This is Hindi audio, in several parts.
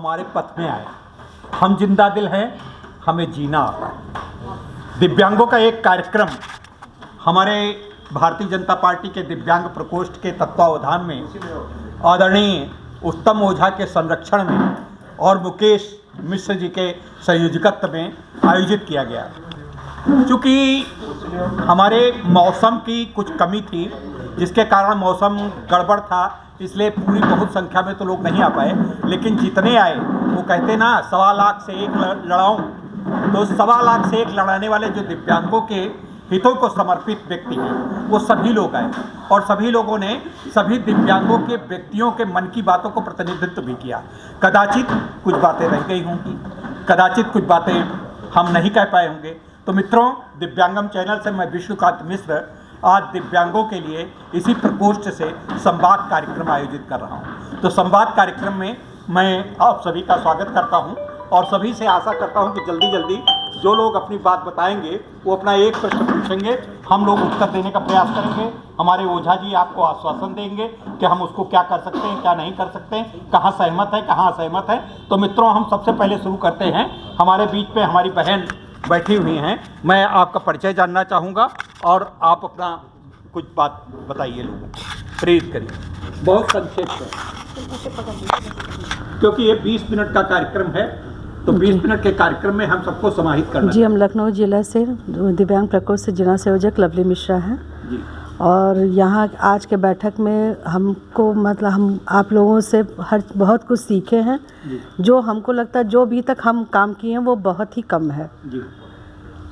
हमारे पथ में आए। हम जिंदा दिल हैं, हमें जीना आता है। दिव्यांगों का एक कार्यक्रम हमारे भारतीय जनता पार्टी के दिव्यांग प्रकोष्ठ के तत्वावधान में आदरणीय उत्तम ओझा के संरक्षण में और मुकेश मिश्र जी के संयोजकत्व में आयोजित किया गया। चूँकि हमारे मौसम की कुछ कमी थी, जिसके कारण मौसम गड़बड़ था, इसलिए पूरी बहुत संख्या में तो लोग नहीं आ पाए, लेकिन जितने आए वो कहते ना 1.25 लाख से एक लड़ाऊँ, तो 1.25 लाख से एक लड़ाने वाले जो दिव्यांगों के हितों को समर्पित व्यक्ति हैं वो सभी लोग आए और सभी लोगों ने सभी दिव्यांगों के व्यक्तियों के मन की बातों को प्रतिनिधित्व भी किया। कदाचित कुछ बातें रह गई होंगी, कदाचित कुछ बातें हम नहीं कह पाए होंगे। तो मित्रों, दिव्यांगम चैनल से मैं विष्णुकांत मिश्र आज दिव्यांगों के लिए इसी प्रकोष्ठ से संवाद कार्यक्रम आयोजित कर रहा हूं। तो संवाद कार्यक्रम में मैं आप सभी का स्वागत करता हूं और सभी से आशा करता हूं कि जल्दी जल्दी जो लोग अपनी बात बताएंगे वो अपना एक प्रश्न पूछेंगे, हम लोग उत्तर देने का प्रयास करेंगे। हमारे ओझा जी आपको आश्वासन देंगे कि हम उसको क्या कर सकते हैं, क्या नहीं कर सकते हैं, कहाँ सहमत है, कहाँ असहमत है। तो मित्रों, हम सबसे पहले शुरू करते हैं। हमारे बीच में हमारी बहन बैठी हुई हैं, मैं आपका परिचय जानना चाहूँगा और आप अपना कुछ बात बताइए, लोगों प्रेरित करिए बहुत संक्षेप में, क्योंकि ये 20 मिनट का कार्यक्रम है, तो 20 मिनट के कार्यक्रम में हम सबको समाहित करना जी। हम लखनऊ जिला से दिव्यांग प्रकोष्ठ से जिला संयोजक लवली मिश्रा हैं जी। और यहाँ आज के बैठक में हमको मतलब हम आप लोगों से बहुत कुछ सीखे हैं। जो हमको लगता है जो अभी तक हम काम किए हैं वो बहुत ही कम है जी।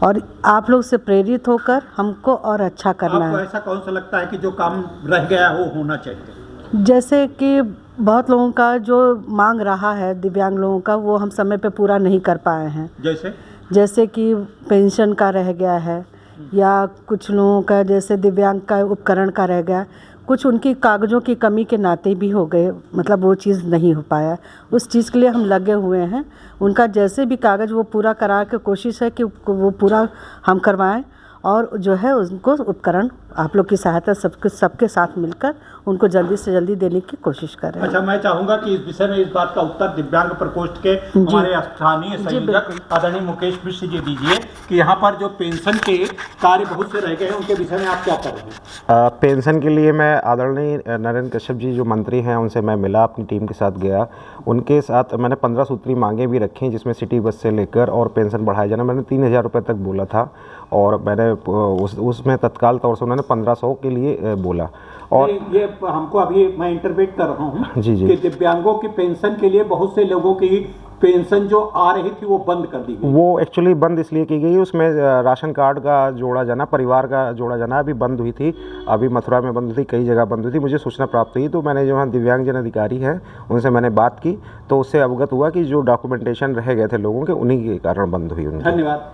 और आप लोग से प्रेरित होकर हमको और अच्छा करना आपको है। ऐसा कौन सा लगता है कि जो काम रह गया हो होना चाहिए? जैसे कि बहुत लोगों का जो मांग रहा है दिव्यांग लोगों का, वो हम समय पे पूरा नहीं कर पाए हैं। जैसे कि पेंशन का रह गया है, या कुछ लोगों का जैसे दिव्यांग का उपकरण का रह गया, कुछ उनकी कागज़ों की कमी के नाते भी हो गए, मतलब वो चीज़ नहीं हो पाया। उस चीज़ के लिए हम लगे हुए हैं। उनका जैसे भी कागज़ वो पूरा करा के कोशिश है कि वो पूरा हम करवाएं और जो है उनको उपकरण आप लोग की सहायता सबके साथ मिलकर उनको जल्दी से जल्दी देने की कोशिश करें। अच्छा, मैं चाहूँगा कि इस विषय में इस बात का उत्तर दिव्यांग प्रकोष्ठ के हमारे स्थानीय संयोजक आदरणीय मुकेश मिश्र जी दीजिए कि यहाँ पर जो पेंशन के कार्य बहुत से रह गए हैं, उनके विषय में आप क्या करेंगे? पेंशन के लिए मैं आदरणीय नरेंद्र कश्यप जी जो मंत्री हैं उनसे मैं मिला, अपनी टीम के साथ गया। उनके साथ मैंने 15 सूत्री मांगे भी रखी, जिसमें सिटी बस से लेकर और पेंशन बढ़ाया जाना। मैंने 3000 रुपये तक बोला था और मैंने उसमें तत्काल तौर से उन्होंने 1500 के लिए बोला। और ये हमको अभी मैं इंटरवेट कर रहा हूँ जी कि दिव्यांगों की पेंशन के लिए बहुत से लोगों की पेंशन जो आ रही थी वो बंद कर दी गई। वो एक्चुअली बंद इसलिए की गई, उसमें राशन कार्ड का जोड़ा जाना, परिवार का जोड़ा जाना अभी बंद हुई थी। अभी मथुरा में बंद हुई थी, कई जगह बंद हुई थी, मुझे सूचना प्राप्त हुई। तो मैंने जो वहाँ दिव्यांगजन अधिकारी हैं उनसे मैंने बात की, तो उससे अवगत हुआ कि जो डॉक्यूमेंटेशन रह गए थे लोगों के, उन्हीं के कारण बंद हुई उनकी। धन्यवाद।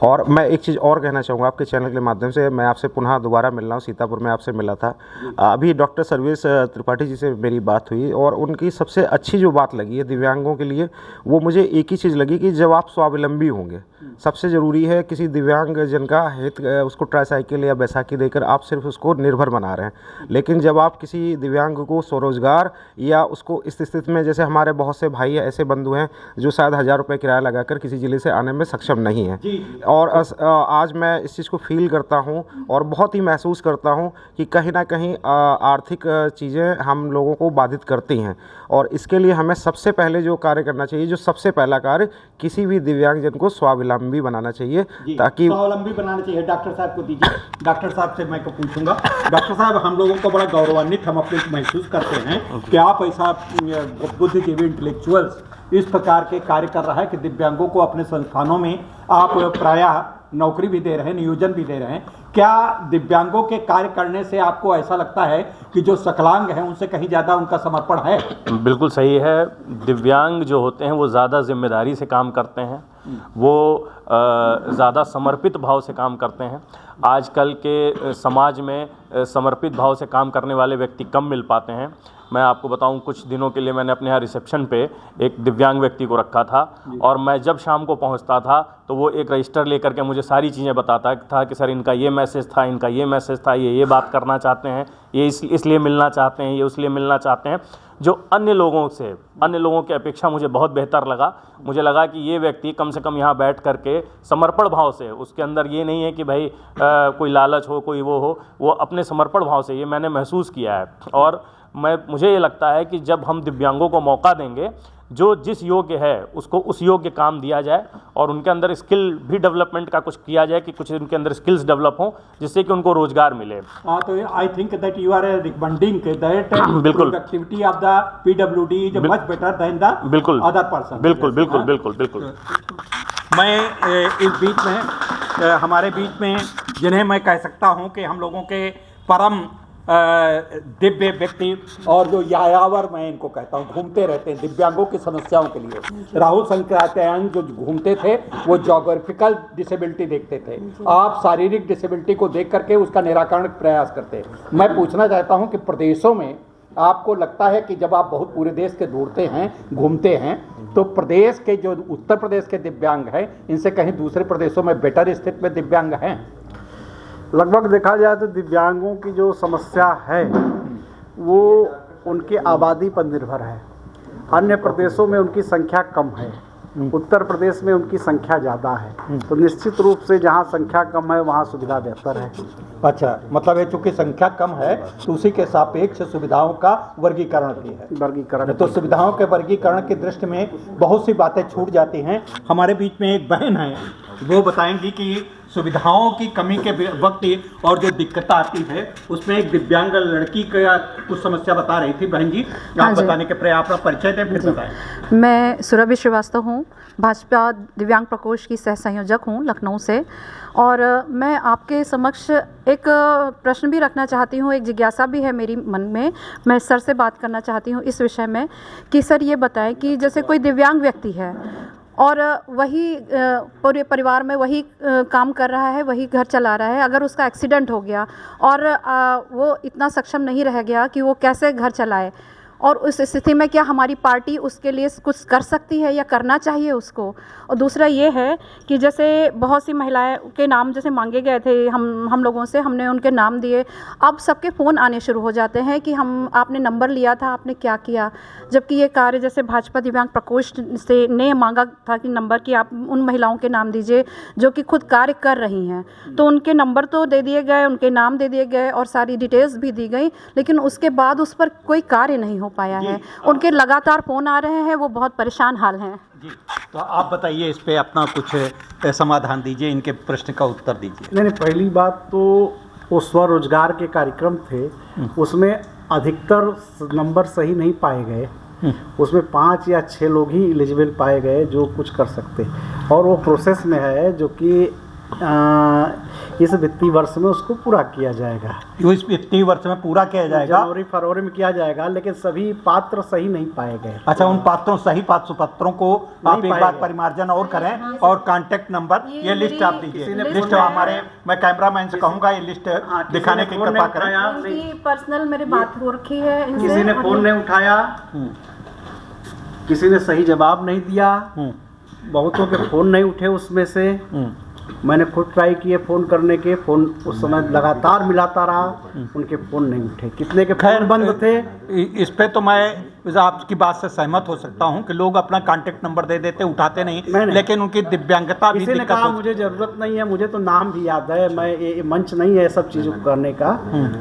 और मैं एक चीज़ और कहना चाहूँगा आपके चैनल के माध्यम से, मैं आपसे पुनः दोबारा मिल रहा हूँ। सीतापुर में आपसे मिला था, अभी डॉक्टर सर्वेश त्रिपाठी जी से मेरी बात हुई और उनकी सबसे अच्छी जो बात लगी है दिव्यांगों के लिए, वो मुझे एक ही चीज़ लगी कि जब आप स्वावलंबी होंगे, सबसे ज़रूरी है किसी दिव्यांग जन का हित, उसको ट्राईसाइकिल या बैसाखी देकर आप सिर्फ उसको निर्भर बना रहे हैं। लेकिन जब आप किसी दिव्यांग को स्वरोजगार या उसको इस स्थिति में, जैसे हमारे बहुत से भाई ऐसे बंधु हैं जो शायद 1000 रुपये किराया लगाकर किसी ज़िले से आने में सक्षम नहीं है, और आज मैं इस चीज़ को फील करता हूं और बहुत ही महसूस करता हूं कि कहीं ना कहीं आर्थिक चीज़ें हम लोगों को बाधित करती हैं। और इसके लिए हमें सबसे पहले जो कार्य करना चाहिए, जो सबसे पहला कार्य, किसी भी दिव्यांगजन को स्वावलंबी बनाना चाहिए, ताकि स्वावलंबी बनाना चाहिए। डॉक्टर साहब को दीजिए। डॉक्टर साहब से मैं पूछूंगा, डॉक्टर साहब, हम लोगों को बड़ा गौरवान्वित हम अपने महसूस करते हैं कि आप ऐसा बुद्धिजीवी इंटेलेक्चुअल्स इस प्रकार के कार्य कर रहा है कि दिव्यांगों को अपने संस्थानों में आप प्रायः नौकरी भी दे रहे हैं, नियोजन भी दे रहे हैं। क्या दिव्यांगों के कार्य करने से आपको ऐसा लगता है कि जो सकलांग हैं उनसे कहीं ज़्यादा उनका समर्पण है? बिल्कुल सही है। दिव्यांग जो होते हैं वो ज़्यादा जिम्मेदारी से काम करते हैं। वो ज़्यादा समर्पित भाव से काम करते हैं। आजकल के समाज में समर्पित भाव से काम करने वाले व्यक्ति कम मिल पाते हैं। मैं आपको बताऊं, कुछ दिनों के लिए मैंने अपने यहाँ रिसेप्शन पे एक दिव्यांग व्यक्ति को रखा था और मैं जब शाम को पहुंचता था तो वो एक रजिस्टर लेकर के मुझे सारी चीज़ें बताता था कि सर इनका ये मैसेज था, इनका ये मैसेज था, ये बात करना चाहते हैं, ये इसलिए मिलना चाहते हैं, ये उसलिए मिलना चाहते हैं। जो अन्य लोगों की अपेक्षा मुझे बहुत बेहतर लगा। मुझे लगा कि ये व्यक्ति कम से कम यहाँ बैठ करके समर्पण भाव से, उसके अंदर ये नहीं है कि भाई कोई लालच हो, कोई वो अपने समर्पण भाव से, ये मैंने महसूस किया है। और मुझे ये लगता है कि जब हम दिव्यांगों को मौका देंगे, जो जिस योग्य है उसको उस योग्य काम दिया जाए और उनके अंदर स्किल भी डेवलपमेंट का कुछ किया जाए कि कुछ उनके अंदर स्किल्स डेवलप हों जिससे कि उनको रोजगार मिले। तो I think that you are recommending that बिल्कुल productivity of the PWD is much better than the बिल्कुल अदर पर्सन। बिल्कुल। मैं इस बीच में हमारे बीच में जिन्हें मैं कह सकता हूं कि हम लोगों के परम दिव्य व्यक्ति और जो यायावर मैं इनको कहता हूँ, घूमते रहते हैं दिव्यांगों की समस्याओं के लिए। राहुल शंकराचार्य जो घूमते थे वो जोग्राफिकल डिसेबिलिटी देखते थे, आप शारीरिक डिसेबिलिटी को देख करके उसका निराकरण प्रयास करते हैं। मैं पूछना चाहता हूँ कि प्रदेशों में आपको लगता है कि जब आप बहुत पूरे देश के दौड़ते हैं, घूमते हैं, तो प्रदेश के जो उत्तर प्रदेश के दिव्यांग हैं इनसे कहीं दूसरे प्रदेशों में बेटर स्थिति में दिव्यांग हैं? लगभग देखा जाए तो दिव्यांगों की जो समस्या है वो उनकी आबादी पर निर्भर है। अन्य प्रदेशों में उनकी संख्या कम है, उत्तर प्रदेश में उनकी संख्या ज़्यादा है, तो निश्चित रूप से जहाँ संख्या कम है वहाँ सुविधा बेहतर है। अच्छा, मतलब है चूंकि संख्या कम है तो उसी के सापेक्ष सुविधाओं का वर्गीकरण भी है। वर्गीकरण तो सुविधाओं के वर्गीकरण की दृष्टि में बहुत सी बातें छूट जाती हैं। हमारे बीच में एक बहन है, वो बताएंगी कि सुविधाओं की कमी के वक्त और जो दिक्कत आती है उसमें एक दिव्यांग लड़की का कुछ समस्या बता रही थी। बहन जी, आप बताने के प्रयास, अपना परिचय दें फिर बताएं। मैं सुरभि श्रीवास्तव हूँ, भाजपा दिव्यांग प्रकोष्ठ की सह संयोजक हूँ लखनऊ से। और मैं आपके समक्ष एक प्रश्न भी रखना चाहती हूँ, एक जिज्ञासा भी है मेरी मन में। मैं सर से बात करना चाहती हूँ इस विषय में कि सर ये बताएं कि जैसे कोई दिव्यांग व्यक्ति है और वही पूरे परिवार में वही काम कर रहा है, वही घर चला रहा है, अगर उसका एक्सीडेंट हो गया और वो इतना सक्षम नहीं रह गया कि वो कैसे घर चलाए, और उस स्थिति में क्या हमारी पार्टी उसके लिए कुछ कर सकती है या करना चाहिए उसको? और दूसरा ये है कि जैसे बहुत सी महिलाएं के नाम जैसे मांगे गए थे हम लोगों से, हमने उनके नाम दिए, अब सबके फ़ोन आने शुरू हो जाते हैं कि आपने नंबर लिया था, आपने क्या किया, जबकि ये कार्य जैसे भाजपा दिव्यांग प्रकोष्ठ से ने मांगा था कि नंबर कि आप उन महिलाओं के नाम दीजिए जो कि खुद कार्य कर रही हैं, तो उनके नंबर तो दे दिए गए, उनके नाम दे दिए गए और सारी डिटेल्स भी दी गई, लेकिन उसके बाद उस पर कोई कार्य नहीं हो पाया है। उनके लगातार फ़ोन आ रहे हैं, वो बहुत परेशान हाल हैं। जी, तो आप बताइए इस पे अपना कुछ समाधान दीजिए, इनके प्रश्न का उत्तर दीजिए। नहीं, पहली बात तो वो स्वरोजगार के कार्यक्रम थे, उसमें अधिकतर नंबर सही नहीं पाए गए, उसमें 5 या 6 लोग ही एलिजिबल पाए गए जो कुछ कर सकते, और वो प्रोसेस में है जो कि इस वित्तीय वर्ष में उसको पूरा किया जाएगा। इस वित्तीय वर्ष में पूरा किया जाएगा, जनवरी फरवरी में किया जाएगा, लेकिन सभी पात्र सही नहीं पाए गए। अच्छा, उन पात्रों सही पात्रों को आप एक बार परिमार्जन और करें और कांटेक्ट नंबर ये लिस्ट आप दीजिए। लिस्ट हमारे, मैं कैमरामैन से कहूँगा ये लिस्ट दिखाने की कृपा करें। पर्सनल मेरी बात हो रखी है, किसी ने फोन नहीं उठाया, किसी ने सही जवाब नहीं दिया, बहुतों के फोन नहीं उठे, उसमें से मैंने खुद ट्राई किए फ़ोन करने के, फ़ोन उस समय लगातार मिलाता रहा, उनके फ़ोन नहीं उठे, कितने के खैर बंद थे। इस पे तो मैं आपकी बात से सहमत हो सकता हूं कि लोग अपना कांटेक्ट नंबर दे देते, उठाते नहीं, लेकिन उनकी दिव्यांगता भी किसी ने कहा मुझे ज़रूरत नहीं है, मुझे तो नाम भी याद है, मैं ये मंच नहीं है सब चीज़ों को करने का,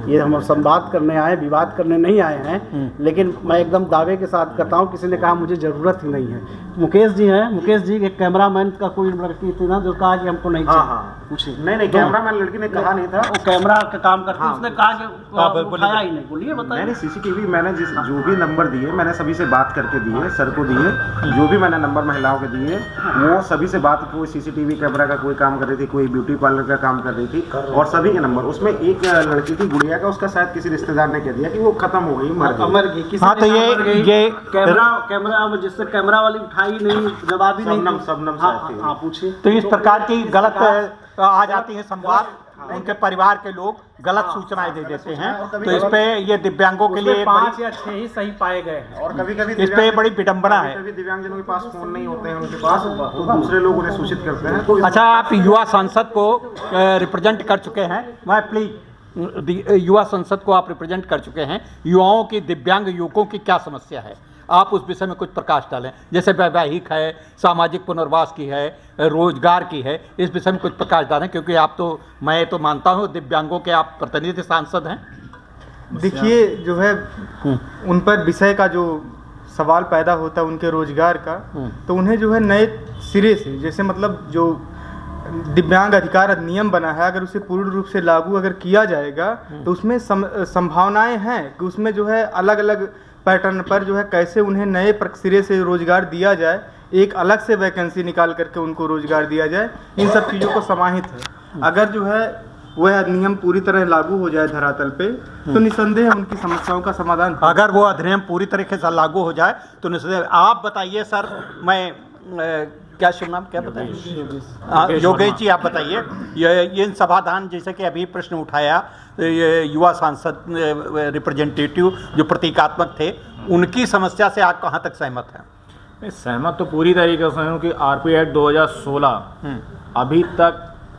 ये हम संवाद करने आए, विवाद करने नहीं आए हैं, लेकिन मैं एकदम दावे के साथ कहता हूँ किसी ने कहा मुझे ज़रूरत ही नहीं है। मुकेश जी हैं, मुकेश जी एक कैमरामैन का कोई लड़की थी ना जो कहा कि हमको नहीं चाहिए, पूछिए। नहीं कैमरामैन लड़की ने कहा नहीं था, वो कैमरा का काम करती है, उसने कहा कि उठाया ही नहीं। बोलिए बताइए। मैंने सीसीटीवी मैंने जो भी नंबर दिए मैंने सभी से बात करके दिए, सर को दिए, जो भी मैंने नंबर महिलाओं के दिए वो सभी से बात, कोई सीसीटीवी कैमरा का कोई काम कर रही थी, कोई ब्यूटी पार्लर का काम कर रही थी, और सभी के नंबर। उसमें एक लड़की थी गुड़िया का, उसका शायद किसी रिश्तेदार ने कह दिया कि वो खत्म हो गई, मर गई। हाँ तो ये कैमरा जिससे कैमरा वाली उठाई नहीं, जवाब ही नहीं। शबनम हाँ पूछिए। तो इस प्रकार की गलत आ जाती है संवाद, उनके परिवार के लोग गलत सूचनाएं दे देते हैं, तो इस पे ये दिव्यांगों के लिए 5 या 6 ही सही पाए गए हैं। और कभी-कभी इस पे बड़ी विडंबना है। कभी दिव्यांगजनों के पास फोन नहीं होते हैं उनके पास, तो दूसरे लोग उन्हें सूचित करते हैं। तो अच्छा, आप युवा सांसद को रिप्रेजेंट कर चुके हैं, मैं प्लीज युवा संसद को आप रिप्रेजेंट कर चुके हैं, युवाओं की, दिव्यांग युवकों की क्या समस्या है, आप उस विषय में कुछ प्रकाश डालें। जैसे वैवाहिक है, सामाजिक पुनर्वास की है, रोजगार की है, इस विषय में कुछ प्रकाश डालें, क्योंकि आप तो, मैं तो मानता हूँ दिव्यांगों के आप प्रतिनिधि सांसद हैं। देखिए जो है उन पर विषय का जो सवाल पैदा होता है उनके रोजगार का, तो उन्हें जो है नए सिरे से, जैसे मतलब जो दिव्यांग अधिकार अधिनियम बना है, अगर उसे पूर्ण रूप से लागू अगर किया जाएगा तो उसमें संभावनाएं हैं कि उसमें जो है अलग अलग पैटर्न पर जो है कैसे उन्हें नए सिरे से रोजगार दिया जाए, एक अलग से वैकेंसी निकाल करके उनको रोजगार दिया जाए, इन सब चीज़ों को समाहित है। अगर जो है वह अधिनियम पूरी तरह लागू हो जाए धरातल पे, तो निसंदेह उनकी समस्याओं का समाधान। अगर वो अधिनियम पूरी तरीके से लागू हो जाए तो निसंदेह। आप बताइए सर, मैं क्या शुभ नाम क्या बताइए? योगेश जी, आप बताइए, ये समाधान जैसे कि अभी प्रश्न उठाया ये युवा सांसद रिप्रेजेंटेटिव जो प्रतीकात्मक थे, उनकी समस्या से आप कहाँ तक सहमत हैं? मैं सहमत तो पूरी तरीके से हूँ कि आरपी एक्ट 2016 अभी तक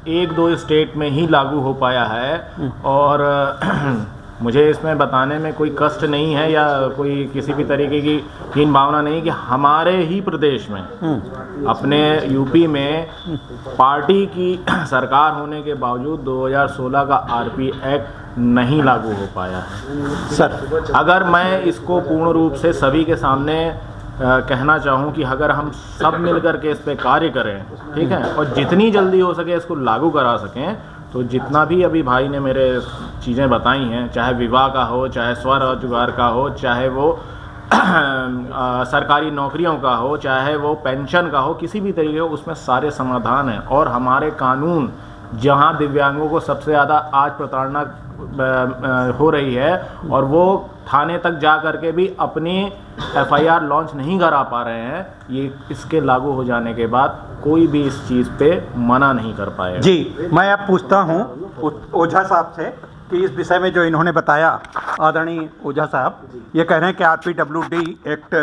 1-2 स्टेट में ही लागू हो पाया है, और मुझे इसमें बताने में कोई कष्ट नहीं है या कोई किसी भी तरीके की हीन भावना नहीं कि हमारे ही प्रदेश में, अपने यूपी में पार्टी की सरकार होने के बावजूद 2016 का आरपी एक्ट नहीं लागू हो पाया है। सर, अगर मैं इसको पूर्ण रूप से सभी के सामने कहना चाहूँ कि अगर हम सब मिलकर के इस पे कार्य करें, ठीक है, और जितनी जल्दी हो सके इसको लागू करा सकें, तो जितना भी अभी भाई ने मेरे चीज़ें बताई हैं, चाहे विवाह का हो, चाहे स्वरोजगार का हो, चाहे वो सरकारी नौकरियों का हो, चाहे वो पेंशन का हो, किसी भी तरीके हो, उसमें सारे समाधान हैं। और हमारे कानून जहां दिव्यांगों को सबसे ज़्यादा आज प्रताड़ना हो रही है और वो थाने तक जा कर के भी अपनी एफआईआर लॉन्च नहीं करा पा रहे हैं, ये इसके लागू हो जाने के बाद कोई भी इस चीज़ पे मना नहीं कर पाएगा। जी, मैं अब पूछता हूँ ओझा साहब से कि इस विषय में जो इन्होंने बताया, आदरणीय ओझा साहब ये कह रहे हैं कि RPWD एक्ट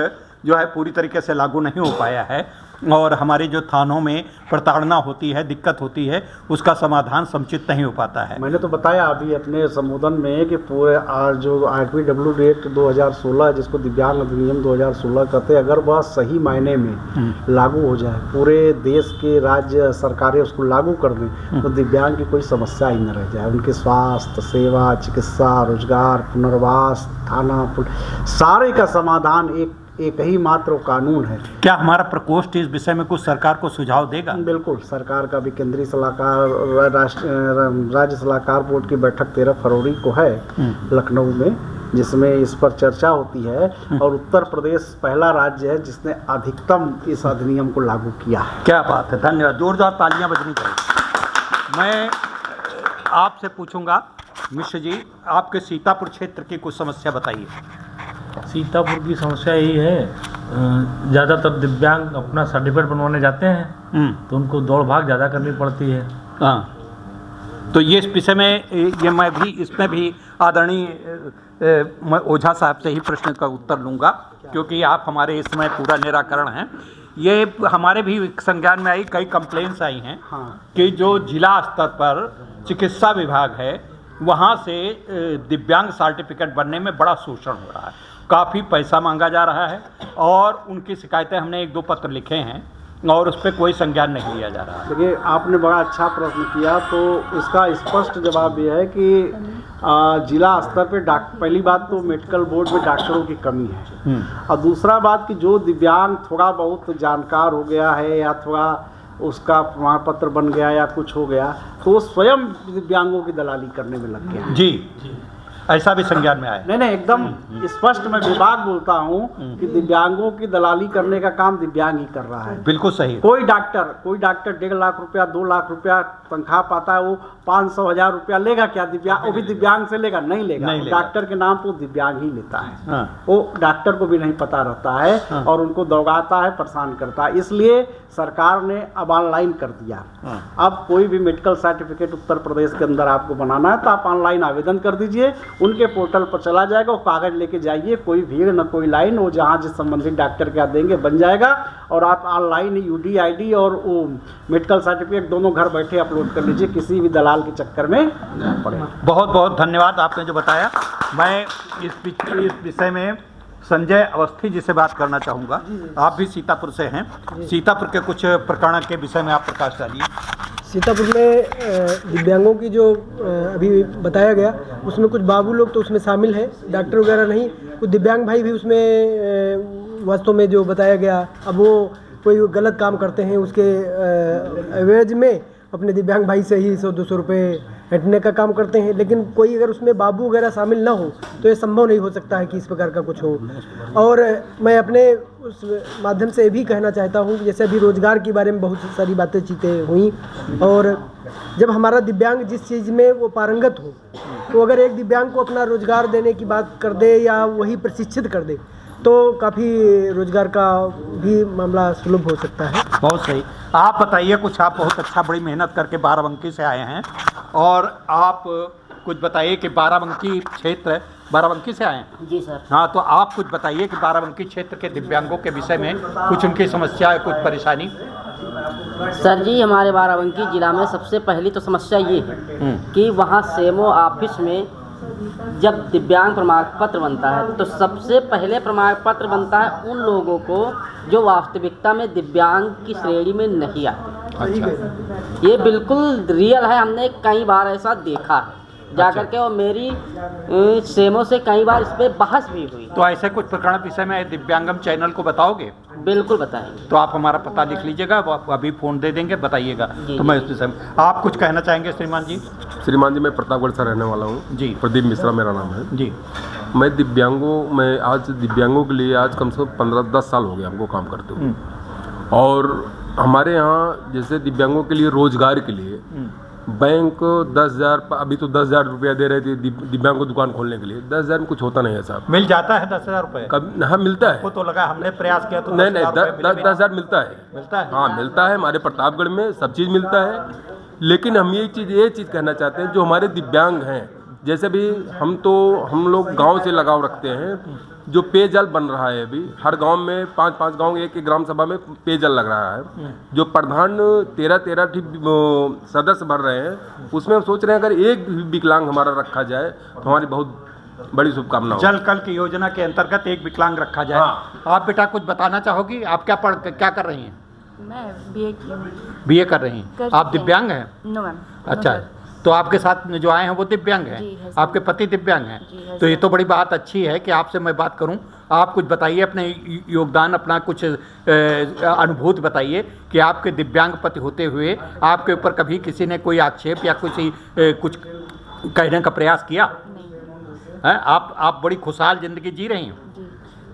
जो है पूरी तरीके से लागू नहीं हो पाया है और हमारे जो थानों में प्रताड़ना होती है, दिक्कत होती है, उसका समाधान समुचित नहीं हो पाता है। मैंने तो बताया अभी अपने संबोधन में कि पूरे जो RPWD एक्ट 2016 जिसको दिव्यांग अधिनियम 2016 कहते हैं, अगर वह सही मायने में लागू हो जाए, पूरे देश के राज्य सरकारें उसको लागू कर दें, तो दिव्यांग की कोई समस्या ही न रह जाए। उनके स्वास्थ्य सेवा, चिकित्सा, रोजगार, पुनर्वास, थाना, सारे का समाधान एक ही मात्र कानून है। क्या हमारा प्रकोष्ठ इस विषय में कुछ सरकार को सुझाव देगा? बिल्कुल, सरकार का भी केंद्रीय सलाहकार, राज्य सलाहकार बोर्ड की बैठक 13 फरवरी को है लखनऊ में, जिसमें इस पर चर्चा होती है। और उत्तर प्रदेश पहला राज्य है जिसने अधिकतम इस अधिनियम को लागू किया है। क्या बात है, धन्यवाद, जोरदार तालियां बजनी चाहिए। मैं आपसे पूछूंगा मिश्र जी, आपके सीतापुर क्षेत्र की कुछ समस्या बताइए। सीतापुर की समस्या यही है, ज़्यादातर दिव्यांग अपना सर्टिफिकेट बनवाने जाते हैं तो उनको दौड़ भाग ज़्यादा करनी पड़ती है। हाँ, तो ये इस विषय में ये मैं भी इसमें भी आदरणीय ओझा साहब से ही प्रश्न का उत्तर लूँगा, क्योंकि आप हमारे इस समय पूरा निराकरण हैं। ये हमारे भी संज्ञान में आई, कई कंप्लेंट्स आई हैं कि जो जिला स्तर पर चिकित्सा विभाग है वहाँ से दिव्यांग सर्टिफिकेट बनने में बड़ा शोषण हो रहा है, काफ़ी पैसा मांगा जा रहा है और उनकी शिकायतें हमने 1-2 पत्र लिखे हैं और उस पर कोई संज्ञान नहीं लिया जा रहा है। देखिए, आपने बड़ा अच्छा प्रश्न किया, तो इसका स्पष्ट जवाब ये है कि जिला स्तर पे पहली बात तो मेडिकल बोर्ड में डॉक्टरों की कमी है, और दूसरा बात कि जो दिव्यांग थोड़ा बहुत जानकार हो गया है या थोड़ा उसका प्रमाण पत्र बन गया या कुछ हो गया तो वो स्वयं दिव्यांगों की दलाली करने में लग गया। जी, ऐसा भी संज्ञान में आया। नहीं, एकदम स्पष्ट मैं विभाग बोलता हूँ कि दिव्यांगों की दलाली करने का काम दिव्यांग ही कर रहा है। बिल्कुल सही। कोई डॉक्टर 1.5 लाख रुपया 2 लाख रुपया तनख्वाह पाता है, वो 500,000 रुपया लेगा क्या दिव्यांग? वो भी दिव्यांग से लेगा? नहीं लेगा। डॉक्टर के नाम पर दिव्यांग ही लेता है। हाँ। वो डॉक्टर को भी नहीं पता रहता है। हाँ। और उनको दौड़ाता है, परेशान करता है। इसलिए सरकार ने अब ऑनलाइन कर दिया। हाँ। अब कोई भी मेडिकल सर्टिफिकेट उत्तर प्रदेश के अंदर आपको बनाना है तो आप ऑनलाइन आवेदन कर दीजिए, उनके पोर्टल पर चला जाएगा, वो कागज लेके जाइए, कोई भीड़ न कोई लाइन, वो जहाँ जिस संबंधित डॉक्टर क्या देंगे बन जाएगा और आप ऑनलाइन UDID और वो मेडिकल सर्टिफिकेट दोनों घर बैठे अपलोड कर लीजिए, किसी भी दलाल के चक्कर में नहीं पड़े। बहुत बहुत धन्यवाद आपने जो बताया। मैं इस विषय में संजय अवस्थी जी से बात करना चाहूँगा। आप भी सीतापुर से हैं, सीतापुर के कुछ प्रकरण के विषय में आप प्रकाश डालिए। सीतापुर में दिव्यांगों की जो अभी बताया गया उसमें कुछ बाबू लोग तो उसमें शामिल हैं, डॉक्टर वगैरह नहीं, कुछ दिव्यांग भाई भी उसमें वास्तव में जो बताया गया, अब वो कोई गलत काम करते हैं उसके एवरेज में अपने दिव्यांग भाई से ही 100-200 रुपये हटने का काम करते हैं। लेकिन कोई अगर उसमें बाबू वगैरह शामिल ना हो तो ये संभव नहीं हो सकता है कि इस प्रकार का कुछ हो। और मैं अपने उस माध्यम से ये भी कहना चाहता हूँ कि जैसे अभी रोज़गार के बारे में बहुत सारी चीज़ें हुई, और जब हमारा दिव्यांग जिस चीज़ में वो पारंगत हो तो अगर एक दिव्यांग को अपना रोज़गार देने की बात कर दे या वही प्रशिक्षित कर दे तो काफ़ी रोज़गार का भी मामला सुलभ हो सकता है। बहुत सही। आप बताइए कुछ, आप बहुत अच्छा बड़ी मेहनत करके बाराबंकी से आए हैं और आप कुछ बताइए कि बाराबंकी क्षेत्र, बाराबंकी से आए हैं? जी सर। हाँ, तो आप कुछ बताइए कि बाराबंकी क्षेत्र के दिव्यांगों के विषय में कुछ उनकी समस्या है, कुछ परेशानी। सर जी, हमारे बाराबंकी जिला में सबसे पहली तो समस्या ये है कि वहाँ सेमो ऑफिस में जब दिव्यांग प्रमाण पत्र बनता है तो सबसे पहले प्रमाण पत्र बनता है उन लोगों को जो वास्तविकता में दिव्यांग की श्रेणी में नहीं आते। अच्छा। ये बिल्कुल रियल है, हमने कई बार ऐसा देखा है जाकर के, और मेरी सेमो से कई बार इस पर बहस भी हुई। तो ऐसे कुछ प्रकरण विषय में दिव्यांगम चैनल को बताओगे? बिल्कुल बताएंगे। तो आप हमारा पता लिख लीजिएगा, अभी फ़ोन दे देंगे, बताइएगा। तो मैं इस विषय में आप कुछ कहना चाहेंगे श्रीमान जी? श्रीमान जी, मैं प्रतापगढ़ से रहने वाला हूँ जी। प्रदीप मिश्रा मेरा नाम है जी। मैं दिव्यांगों के लिए आज कम से कम 15-10 साल हो गए हमको काम करते हुए। और हमारे यहाँ जैसे दिव्यांगों के लिए रोजगार के लिए बैंक 10,000, अभी तो 10,000 रुपया दे रहे थे दिव्यांग को दुकान खोलने के लिए। 10,000 में कुछ होता नहीं है साहब। मिल जाता है 10,000 रुपये? कभी हाँ मिलता है। वो तो लगा हमने प्रयास किया तो नहीं 10,000 मिलता है। मिलता है? हाँ मिलता है, हमारे प्रतापगढ़ में सब चीज़ मिलता है। लेकिन हम ये चीज़ कहना चाहते हैं, जो हमारे दिव्यांग हैं, जैसे भी हम लोग गांव से लगाव रखते हैं, जो पेयजल बन रहा है अभी हर गांव में 5-5 गांव एक ग्राम सभा में पेयजल लग रहा है, जो प्रधान 13 सदस्य भर रहे हैं, उसमें हम सोच रहे हैं अगर एक भी विकलांग हमारा रखा जाए तो हमारी बहुत बड़ी शुभकामना। जल कल की योजना के अंतर्गत एक विकलांग रखा जाए। हाँ। आप बेटा कुछ बताना चाहोगी? आप क्या कर रही हैं? मैं BA कर रही हैं। आप दिव्यांग हैं? No ma'am. अच्छा, तो आपके साथ जो आए हैं वो दिव्यांग हैं? आपके पति दिव्यांग हैं? तो ये तो बड़ी बात अच्छी है कि आपसे मैं बात करूं। आप कुछ बताइए, अपने योगदान, अपना कुछ अनुभूति बताइए कि आपके दिव्यांग पति होते हुए आपके ऊपर कभी किसी ने कोई आक्षेप या कुछ कहने का प्रयास किया है? आप बड़ी खुशहाल जिंदगी जी रही हैं।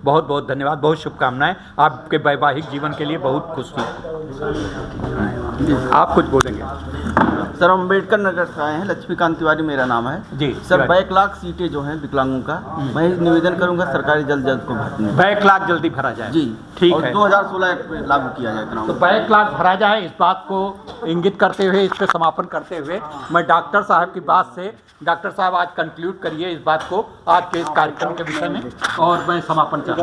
बहुत बहुत धन्यवाद, बहुत शुभकामनाएं आपके वैवाहिक जीवन के लिए। बहुत खुशी। आप कुछ बोलेंगे? सर, हम अम्बेडकर नगर से आए हैं, लक्ष्मीकांत तिवारी मेरा नाम है जी। सर, बैकलॉग सीटें जो हैं विकलांगों का, मैं निवेदन करूंगा सरकारी जल्द को भरने। बैकलॉग जल्दी भरा जाए जी, ठीक है। 2016 लागू किया जाए। तो बैकलॉग भरा जाए, इस बात को इंगित करते हुए, इस पर समापन करते हुए मैं डॉक्टर साहब की बात से, डॉक्टर साहब आज कंक्लूड करिए इस बात को आज के इस कार्यक्रम के विषय में, और मैं समापन चाहूँगा।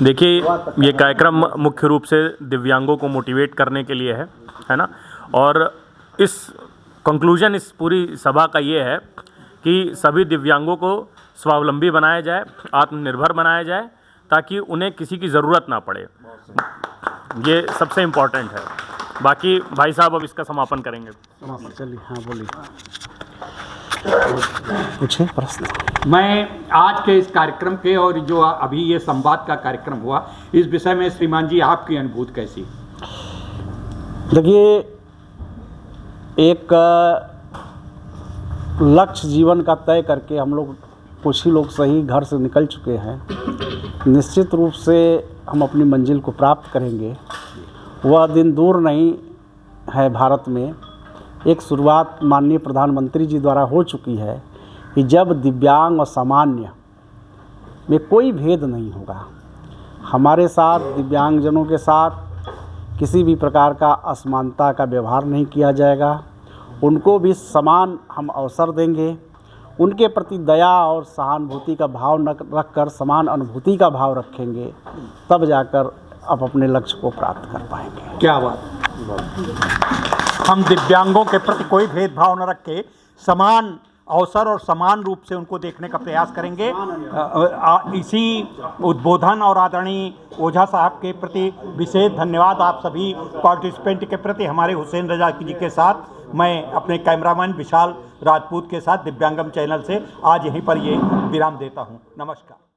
देखिए, ये कार्यक्रम मुख्य रूप से दिव्यांगों को मोटिवेट करने के लिए है ना, और इस कंक्लूजन इस पूरी सभा का ये है कि सभी दिव्यांगों को स्वावलंबी बनाया जाए, आत्मनिर्भर बनाया जाए, ताकि उन्हें किसी की ज़रूरत ना पड़े। ये सबसे इम्पोर्टेंट है। बाकी भाई साहब अब इसका समापन करेंगे। चलिए, हाँ बोलिए। पूछे प्रश्न। मैं आज के इस कार्यक्रम के और जो अभी ये संवाद का कार्यक्रम हुआ, इस विषय में श्रीमान जी आपकी अनुभूति कैसी? देखिए, एक लक्ष्य जीवन का तय करके हम लोग कुछ ही लोग सही घर से निकल चुके हैं। निश्चित रूप से हम अपनी मंजिल को प्राप्त करेंगे। वह दिन दूर नहीं है। भारत में एक शुरुआत माननीय प्रधानमंत्री जी द्वारा हो चुकी है कि जब दिव्यांग और सामान्य में कोई भेद नहीं होगा। हमारे साथ दिव्यांगजनों के साथ किसी भी प्रकार का असमानता का व्यवहार नहीं किया जाएगा। उनको भी समान हम अवसर देंगे। उनके प्रति दया और सहानुभूति का भाव न रखकर समान अनुभूति का भाव रखेंगे, तब जाकर आप अपने लक्ष्य को प्राप्त कर पाएंगे। क्या बात। हम दिव्यांगों के प्रति कोई भेदभाव न रखे, समान अवसर और समान रूप से उनको देखने का प्रयास करेंगे। इसी उद्बोधन और आदरणीय ओझा साहब के प्रति विशेष धन्यवाद आप सभी पार्टिसिपेंट के प्रति। हमारे हुसैन रजा जी के साथ मैं अपने कैमरामैन विशाल राजपूत के साथ दिव्यांगम चैनल से आज यहीं पर ये विराम देता हूँ। नमस्कार।